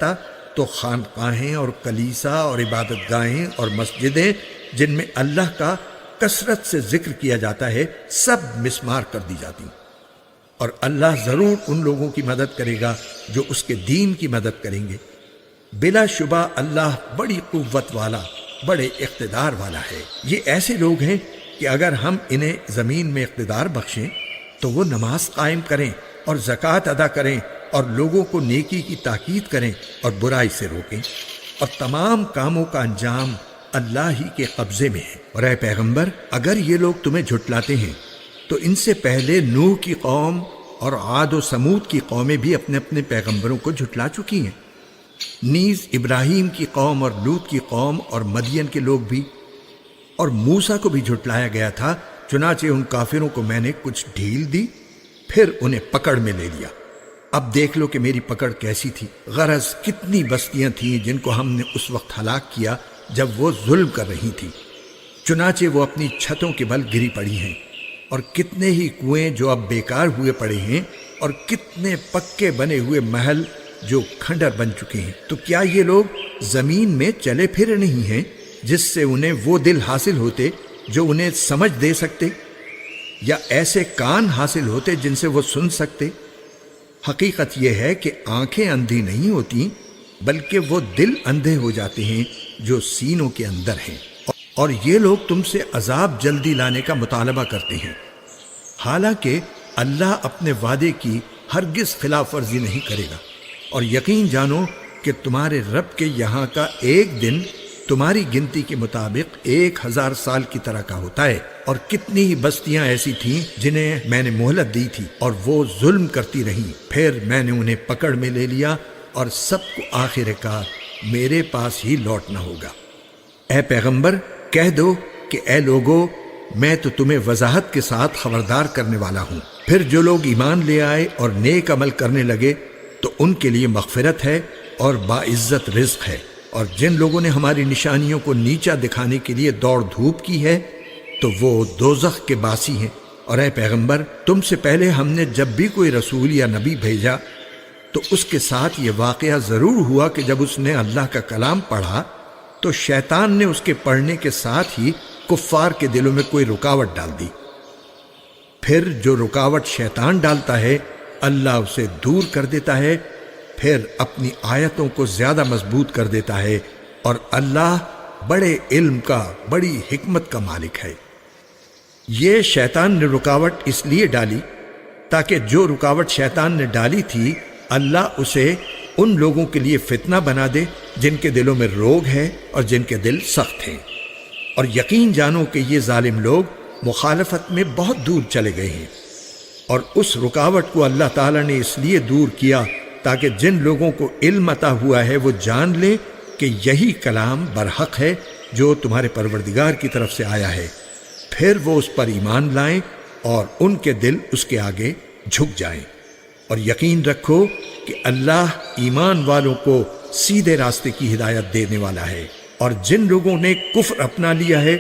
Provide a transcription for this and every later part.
جاتا تو خانقاہیں اور کلیسا اور عبادت گاہیں اور مسجدیں جن میں اللہ کا کثرت سے ذکر کیا جاتا ہے سب مسمار کر دی جاتی، اور اللہ ضرور ان لوگوں کی مدد کرے گا جو اس کے دین کی مدد کریں گے۔ بلا شبہ اللہ بڑی قوت والا، بڑے اقتدار والا ہے۔ یہ ایسے لوگ ہیں کہ اگر ہم انہیں زمین میں اقتدار بخشیں تو وہ نماز قائم کریں اور زکوٰۃ ادا کریں اور لوگوں کو نیکی کی تاکید کریں اور برائی سے روکیں، اور تمام کاموں کا انجام اللہ ہی کے قبضے میں ہے۔ اور اے پیغمبر، اگر یہ لوگ تمہیں جھٹلاتے ہیں تو ان سے پہلے نوح کی قوم اور عاد و سمود کی قومیں بھی اپنے اپنے پیغمبروں کو جھٹلا چکی ہیں، نیز ابراہیم کی قوم اور لوط کی قوم اور مدین کے لوگ بھی، اور موسیٰ کو بھی جھٹلایا گیا تھا، چنانچہ ان کافروں کو میں نے کچھ ڈھیل دی، پھر انہیں پکڑ میں لے لیا۔ اب دیکھ لو کہ میری پکڑ کیسی تھی۔ غرض کتنی بستیاں تھیں جن کو ہم نے اس وقت ہلاک کیا جب وہ ظلم کر رہی تھی، چنانچہ وہ اپنی چھتوں کے بل گری پڑی ہیں، اور کتنے ہی کنویں جو اب بیکار ہوئے پڑے ہیں، اور کتنے پکے بنے ہوئے محل جو کھنڈر بن چکے ہیں۔ تو کیا یہ لوگ زمین میں چلے پھرے نہیں ہیں جس سے انہیں وہ دل حاصل ہوتے جو انہیں سمجھ دے سکتے، یا ایسے کان حاصل ہوتے جن سے وہ سن سکتے؟ حقیقت یہ ہے کہ آنکھیں اندھی نہیں ہوتی بلکہ وہ دل اندھے ہو جاتے ہیں جو سینوں کے اندر ہیں۔ اور یہ لوگ تم سے عذاب جلدی لانے کا مطالبہ کرتے ہیں، حالانکہ اللہ اپنے وعدے کی ہرگز خلاف ورزی نہیں کرے گا۔ اور یقین جانو کہ تمہارے رب کے یہاں کا ایک دن تمہاری گنتی کے مطابق 1000 سال کی طرح کا ہوتا ہے۔ اور کتنی ہی بستیاں ایسی تھیں جنہیں میں نے مہلت دی تھی اور وہ ظلم کرتی رہیں، پھر میں نے انہیں پکڑ میں لے لیا، اور سب کو آخر کار میرے پاس ہی لوٹنا ہوگا۔ اے پیغمبر، کہہ دو کہ اے لوگو، میں تو تمہیں وضاحت کے ساتھ خبردار کرنے والا ہوں۔ پھر جو لوگ ایمان لے آئے اور نیک عمل کرنے لگے تو ان کے لیے مغفرت ہے اور باعزت رزق ہے، اور جن لوگوں نے ہماری نشانیوں کو نیچا دکھانے کے لیے دوڑ دھوپ کی ہے تو وہ دوزخ کے باسی ہیں۔ اور اے پیغمبر، تم سے پہلے ہم نے جب بھی کوئی رسول یا نبی بھیجا تو اس کے ساتھ یہ واقعہ ضرور ہوا کہ جب اس نے اللہ کا کلام پڑھا تو شیطان نے اس کے پڑھنے کے ساتھ ہی کفار کے دلوں میں کوئی رکاوٹ ڈال دی۔ پھر جو رکاوٹ شیطان ڈالتا ہے اللہ اسے دور کر دیتا ہے، پھر اپنی آیتوں کو زیادہ مضبوط کر دیتا ہے، اور اللہ بڑے علم کا، بڑی حکمت کا مالک ہے۔ یہ شیطان نے رکاوٹ اس لیے ڈالی تاکہ جو رکاوٹ شیطان نے ڈالی تھی اللہ اسے ان لوگوں کے لیے فتنہ بنا دے جن کے دلوں میں روگ ہے اور جن کے دل سخت ہیں۔ اور یقین جانو کہ یہ ظالم لوگ مخالفت میں بہت دور چلے گئے ہیں، اور اس رکاوٹ کو اللہ تعالیٰ نے اس لیے دور کیا تاکہ جن لوگوں کو علم عطا ہوا ہے وہ جان لیں کہ یہی کلام برحق ہے جو تمہارے پروردگار کی طرف سے آیا ہے، پھر وہ اس پر ایمان لائیں اور ان کے دل اس کے آگے جھک جائیں۔ اور یقین رکھو کہ اللہ ایمان والوں کو سیدھے راستے کی ہدایت دینے والا ہے، اور جن لوگوں نے کفر اپنا لیا ہے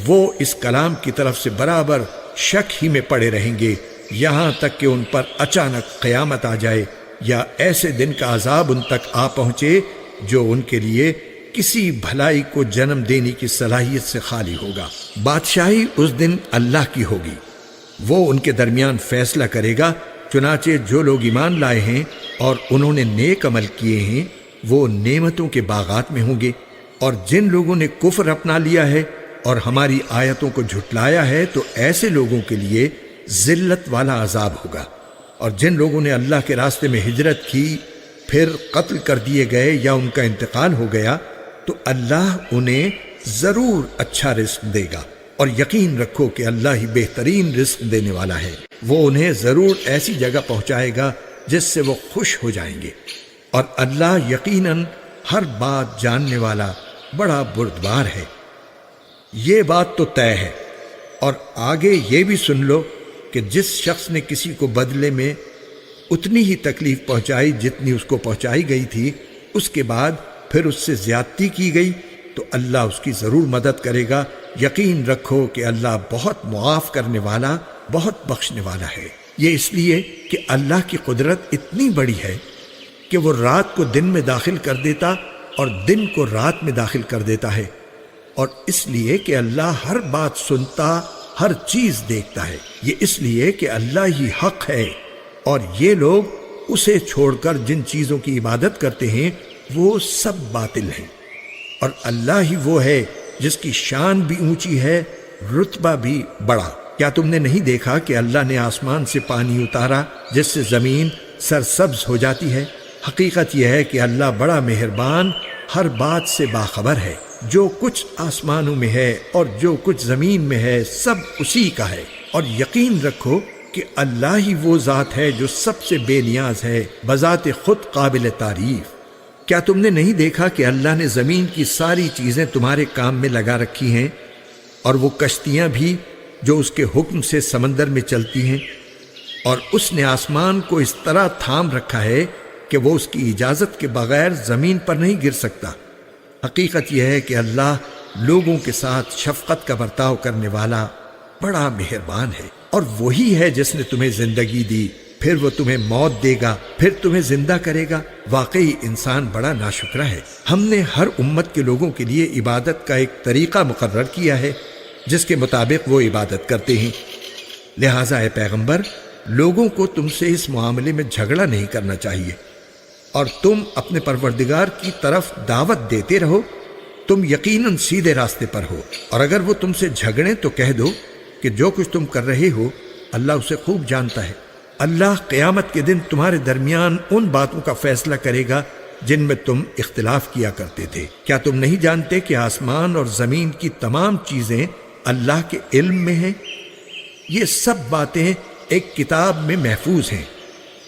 وہ اس کلام کی طرف سے برابر شک ہی میں پڑے رہیں گے یہاں تک کہ ان پر اچانک قیامت آ جائے یا ایسے دن کا عذاب ان تک آ پہنچے جو ان کے لیے کسی بھلائی کو جنم دینے کی صلاحیت سے خالی ہوگا۔ بادشاہی اس دن اللہ کی ہوگی، وہ ان کے درمیان فیصلہ کرے گا، چنانچہ جو لوگ ایمان لائے ہیں اور انہوں نے نیک عمل کیے ہیں وہ نعمتوں کے باغات میں ہوں گے، اور جن لوگوں نے کفر اپنا لیا ہے اور ہماری آیتوں کو جھٹلایا ہے تو ایسے لوگوں کے لیے ذلت والا عذاب ہوگا۔ اور جن لوگوں نے اللہ کے راستے میں ہجرت کی پھر قتل کر دیے گئے یا ان کا انتقال ہو گیا تو اللہ انہیں ضرور اچھا رزق دے گا، اور یقین رکھو کہ اللہ ہی بہترین رزق دینے والا ہے۔ وہ انہیں ضرور ایسی جگہ پہنچائے گا جس سے وہ خوش ہو جائیں گے، اور اللہ یقیناً ہر بات جاننے والا بڑا بردبار ہے۔ یہ بات تو طے ہے، اور آگے یہ بھی سن لو کہ جس شخص نے کسی کو بدلے میں اتنی ہی تکلیف پہنچائی جتنی اس کو پہنچائی گئی تھی، اس کے بعد پھر اس سے زیادتی کی گئی تو اللہ اس کی ضرور مدد کرے گا۔ یقین رکھو کہ اللہ بہت معاف کرنے والا، بہت بخشنے والا ہے۔ یہ اس لیے کہ اللہ کی قدرت اتنی بڑی ہے کہ وہ رات کو دن میں داخل کر دیتا اور دن کو رات میں داخل کر دیتا ہے، اور اس لیے کہ اللہ ہر بات سنتا، ہر چیز دیکھتا ہے۔ یہ اس لیے کہ اللہ ہی حق ہے، اور یہ لوگ اسے چھوڑ کر جن چیزوں کی عبادت کرتے ہیں وہ سب باطل ہیں، اور اللہ ہی وہ ہے جس کی شان بھی اونچی ہے، رتبہ بھی بڑا۔ کیا تم نے نہیں دیکھا کہ اللہ نے آسمان سے پانی اتارا جس سے زمین سرسبز ہو جاتی ہے؟ حقیقت یہ ہے کہ اللہ بڑا مہربان، ہر بات سے باخبر ہے۔ جو کچھ آسمانوں میں ہے اور جو کچھ زمین میں ہے سب اسی کا ہے، اور یقین رکھو کہ اللہ ہی وہ ذات ہے جو سب سے بے نیاز ہے، بذات خود قابل تعریف۔ کیا تم نے نہیں دیکھا کہ اللہ نے زمین کی ساری چیزیں تمہارے کام میں لگا رکھی ہیں، اور وہ کشتیاں بھی جو اس کے حکم سے سمندر میں چلتی ہیں، اور اس نے آسمان کو اس طرح تھام رکھا ہے کہ وہ اس کی اجازت کے بغیر زمین پر نہیں گر سکتا۔ حقیقت یہ ہے کہ اللہ لوگوں کے ساتھ شفقت کا برتاؤ کرنے والا بڑا مہربان ہے، اور وہی ہے جس نے تمہیں زندگی دی، پھر وہ تمہیں موت دے گا، پھر تمہیں زندہ کرے گا۔ واقعی انسان بڑا ناشکرا ہے۔ ہم نے ہر امت کے لوگوں کے لیے عبادت کا ایک طریقہ مقرر کیا ہے جس کے مطابق وہ عبادت کرتے ہیں، لہٰذا اے پیغمبر، لوگوں کو تم سے اس معاملے میں جھگڑا نہیں کرنا چاہیے، اور تم اپنے پروردگار کی طرف دعوت دیتے رہو، تم یقیناً سیدھے راستے پر ہو۔ اور اگر وہ تم سے جھگڑیں تو کہہ دو کہ جو کچھ تم کر رہے ہو اللہ اسے خوب جانتا ہے۔ اللہ قیامت کے دن تمہارے درمیان ان باتوں کا فیصلہ کرے گا جن میں تم اختلاف کیا کرتے تھے۔ کیا تم نہیں جانتے کہ آسمان اور زمین کی تمام چیزیں اللہ کے علم میں ہیں؟ یہ سب باتیں ایک کتاب میں محفوظ ہیں۔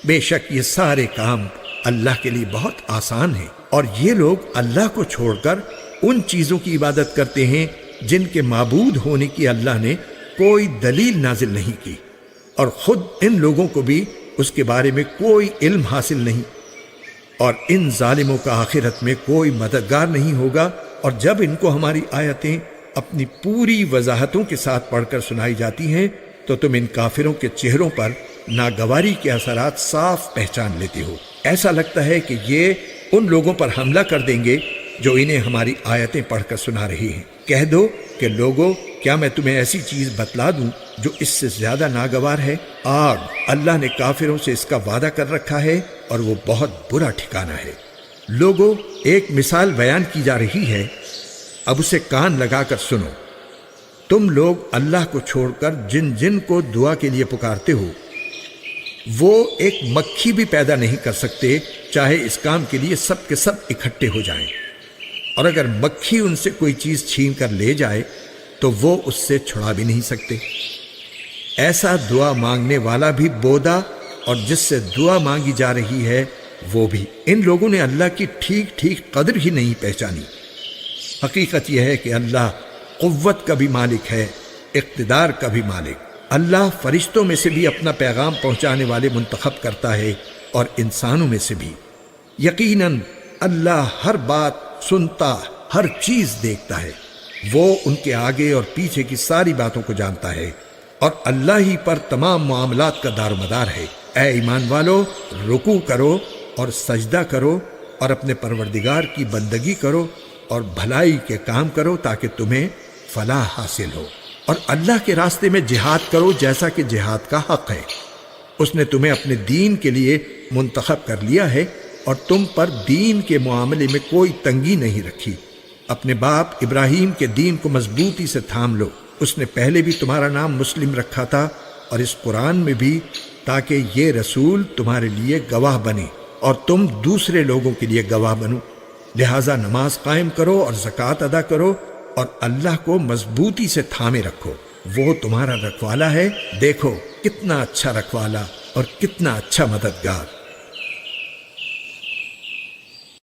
بے شک یہ سارے کام اللہ کے لیے بہت آسان ہیں، اور یہ لوگ اللہ کو چھوڑ کر ان چیزوں کی عبادت کرتے ہیں جن کے معبود ہونے کی اللہ نے کوئی دلیل نازل نہیں کی، اور خود ان لوگوں کو بھی اس کے بارے میں کوئی علم حاصل نہیں، اور ان ظالموں کا آخرت میں کوئی مددگار نہیں ہوگا۔ اور جب ان کو ہماری آیتیں اپنی پوری وضاحتوں کے ساتھ پڑھ کر سنائی جاتی ہیں تو تم ان کافروں کے چہروں پر ناگواری کے اثرات صاف پہچان لیتے ہو۔ ایسا لگتا ہے کہ یہ ان لوگوں پر حملہ کر دیں گے جو انہیں ہماری آیتیں پڑھ کر سنا رہی ہیں۔ کہہ دو کہ لوگو، کیا میں تمہیں ایسی چیز بتلا دوں جو اس سے زیادہ ناگوار ہے؟ آگ، اللہ نے کافروں سے اس کا وعدہ کر رکھا ہے اور وہ بہت برا ٹھکانہ ہے۔ لوگو، ایک مثال بیان کی جا رہی ہے، اب اسے کان لگا کر سنو۔ تم لوگ اللہ کو چھوڑ کر جن کو دعا کے لیے پکارتے ہو، وہ ایک مکھی بھی پیدا نہیں کر سکتے، چاہے اس کام کے لیے سب کے سب اکٹھے ہو جائیں، اور اگر مکھی ان سے کوئی چیز چھین کر لے جائے تو وہ اس سے چھڑا بھی نہیں سکتے۔ ایسا دعا مانگنے والا بھی بودا، اور جس سے دعا مانگی جا رہی ہے وہ بھی۔ ان لوگوں نے اللہ کی ٹھیک ٹھیک قدر ہی نہیں پہچانی۔ حقیقت یہ ہے کہ اللہ قوت کا بھی مالک ہے، اقتدار کا بھی مالک۔ اللہ فرشتوں میں سے بھی اپنا پیغام پہنچانے والے منتخب کرتا ہے، اور انسانوں میں سے بھی۔ یقیناً اللہ ہر بات سنتا، ہر چیز دیکھتا ہے۔ وہ ان کے آگے اور پیچھے کی ساری باتوں کو جانتا ہے، اور اللہ ہی پر تمام معاملات کا دار و مدار ہے۔ اے ایمان والو، رکوع کرو اور سجدہ کرو، اور اپنے پروردگار کی بندگی کرو اور بھلائی کے کام کرو تاکہ تمہیں فلاح حاصل ہو، اور اللہ کے راستے میں جہاد کرو جیسا کہ جہاد کا حق ہے۔ اس نے تمہیں اپنے دین کے لیے منتخب کر لیا ہے، اور تم پر دین کے معاملے میں کوئی تنگی نہیں رکھی۔ اپنے باپ ابراہیم کے دین کو مضبوطی سے تھام لو۔ اس نے پہلے بھی تمہارا نام مسلم رکھا تھا، اور اس قرآن میں بھی، تاکہ یہ رسول تمہارے لیے گواہ بنے اور تم دوسرے لوگوں کے لیے گواہ بنو۔ لہٰذا نماز قائم کرو اور زکوٰۃ ادا کرو، اور اللہ کو مضبوطی سے تھامے رکھو، وہ تمہارا رکھوالا ہے۔ دیکھو کتنا اچھا رکھوالا اور کتنا اچھا مددگار۔